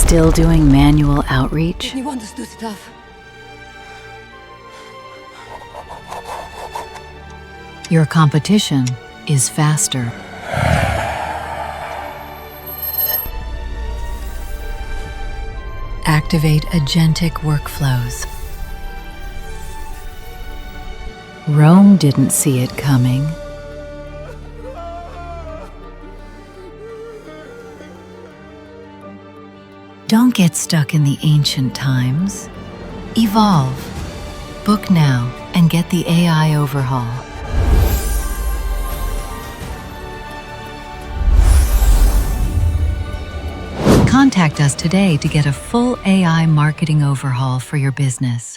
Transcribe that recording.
Still doing manual outreach? You want us to do stuff. Your competition is faster. Activate Agentic workflows. Rome didn't see it coming. Don't get stuck in the ancient times. Evolve. Book now and get the AI overhaul. Contact us today to get a full AI marketing overhaul for your business.